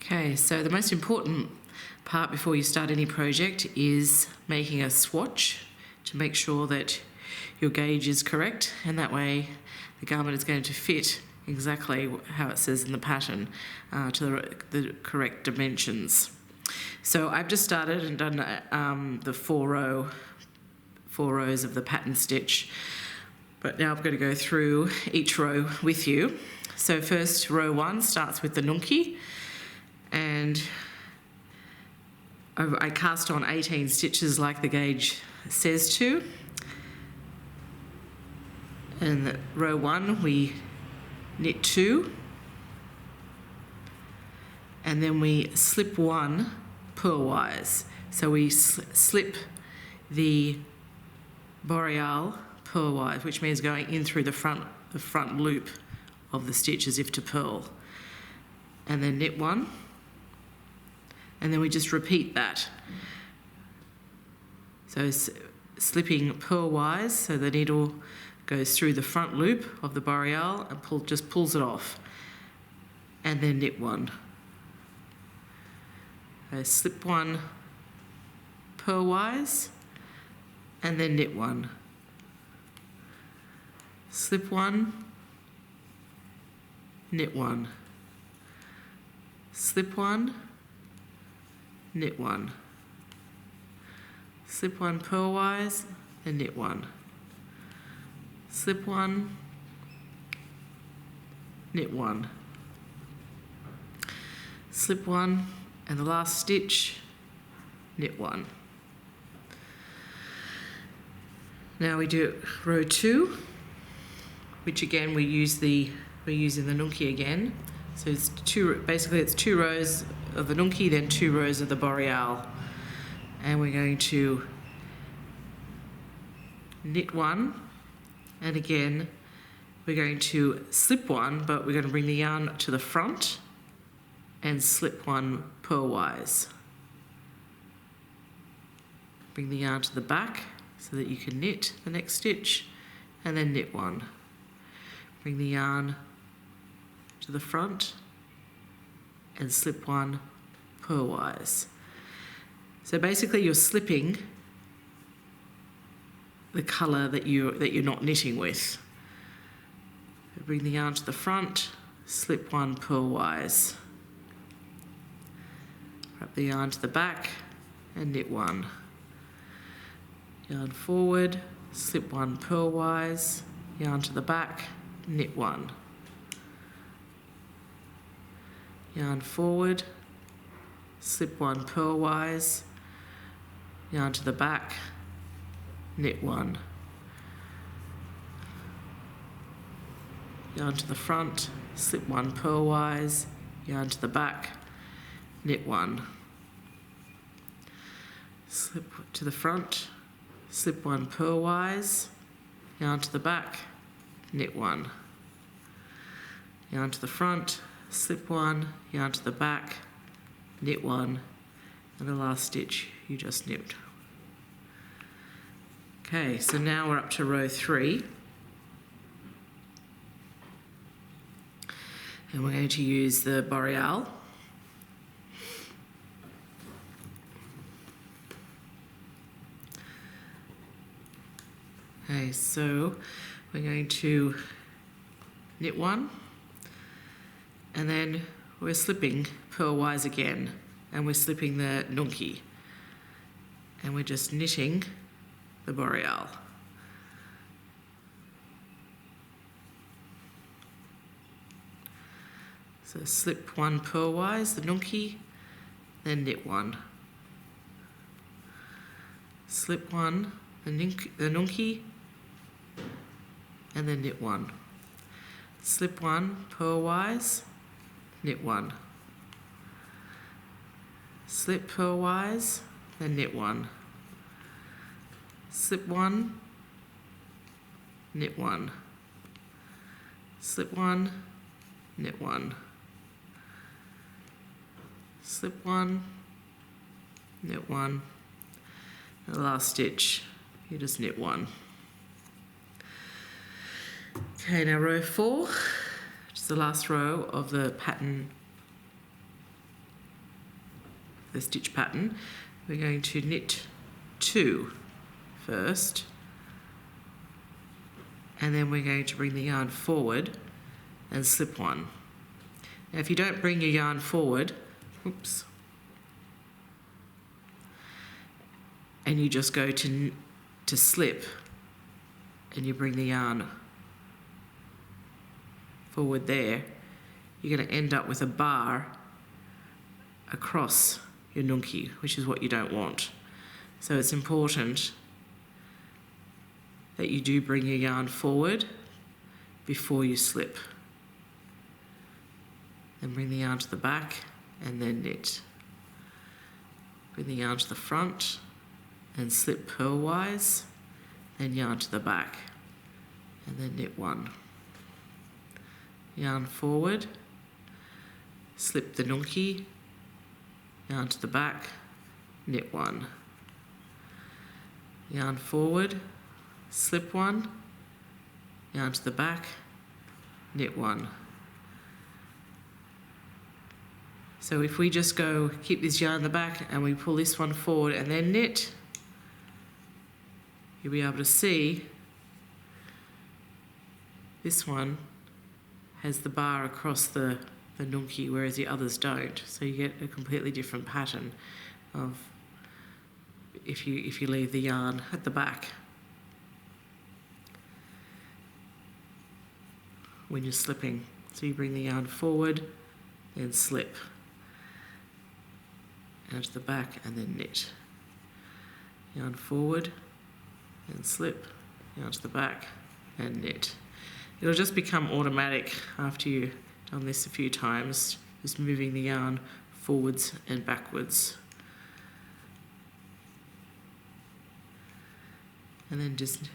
Okay, so the most important part before you start any project is making a swatch to make sure that your gauge is correct, and that way the garment is going to fit exactly how it says in the pattern to the correct dimensions. So I've just started and done the four rows of the pattern stitch, but now I'm going to go through each row with you. So first, row 1 starts with the nunki, and I cast on 18 stitches like the gauge says to. And row 1 we knit 2, and then we slip 1 purlwise. So we slip the boreal purlwise, which means going in through the front loop of the stitch as if to purl, and then knit 1, and then we just repeat that. So slipping purlwise, so the needle goes through the front loop of the boreal and just pulls it off, and then knit 1. So slip 1 purlwise, and then knit 1. Slip 1, knit 1. Slip 1, knit 1. Slip 1 purlwise, and knit 1. Slip 1, knit 1. Slip 1, and the last stitch, knit 1. Now we do row 2, which again we're using the nunki again. So it's basically it's 2 rows of the nunki, then 2 rows of the boreal, and we're going to knit 1, and again we're going to slip 1, but we're going to bring the yarn to the front and slip 1 purlwise. Bring the yarn to the back so that you can knit the next stitch, and then knit 1. Bring the yarn to the front and slip 1 purlwise. So basically you're slipping the colour that you're not knitting with. Bring the yarn to the front, slip 1 purlwise. Wrap the yarn to the back and knit 1. Yarn forward, slip 1 purlwise, yarn to the back, knit 1. Yarn forward, slip 1 purlwise, yarn to the back, knit 1. Yarn to the front, slip 1 purlwise, yarn to the back, knit 1. Slip to the front, slip 1 purlwise, yarn to the back, knit 1. Yarn to the front, slip 1, yarn to the back, knit 1, and the last stitch you just knit. Okay, so now we're up to row 3, and we're going to use the boreal. Okay, so we're going to knit 1, and then we're slipping purlwise again, and we're slipping the nunki, and we're just knitting the boreal. So slip 1 purlwise, the nunki, then knit 1. Slip 1, the nunki, and then knit 1. Slip 1 purlwise, knit 1. Slip purlwise, then knit 1. Slip 1, knit 1. Slip 1, knit 1. Slip 1, knit 1. And the last stitch, you just knit 1. Okay, now row 4, which is the last row of the pattern the stitch pattern, we're going to knit 2 first, and then we're going to bring the yarn forward and slip 1. Now if you don't bring your yarn forward, oops, and you just go to slip and you bring the yarn forward there, you're going to end up with a bar across your nunki, which is what you don't want. So it's important that you do bring your yarn forward before you slip. Then bring the yarn to the back and then knit. Bring the yarn to the front and slip purlwise, then yarn to the back and then knit 1. Yarn forward, slip the nunki, yarn to the back, knit 1. Yarn forward, slip 1, yarn to the back, knit 1. So if we just go, keep this yarn in the back and we pull this one forward and then knit, you'll be able to see this one has the bar across the nunki, whereas the others don't. So you get a completely different pattern of if you leave the yarn at the back when you're slipping. So you bring the yarn forward, then slip, out to the back and then knit. Yarn forward, then slip, yarn to the back and knit. It'll just become automatic after you've done this a few times, just moving the yarn forwards and backwards. And then just,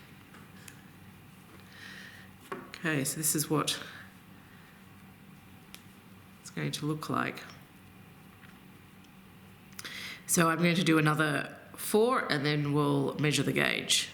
okay, so this is what it's going to look like. So I'm going to do another 4 and then we'll measure the gauge.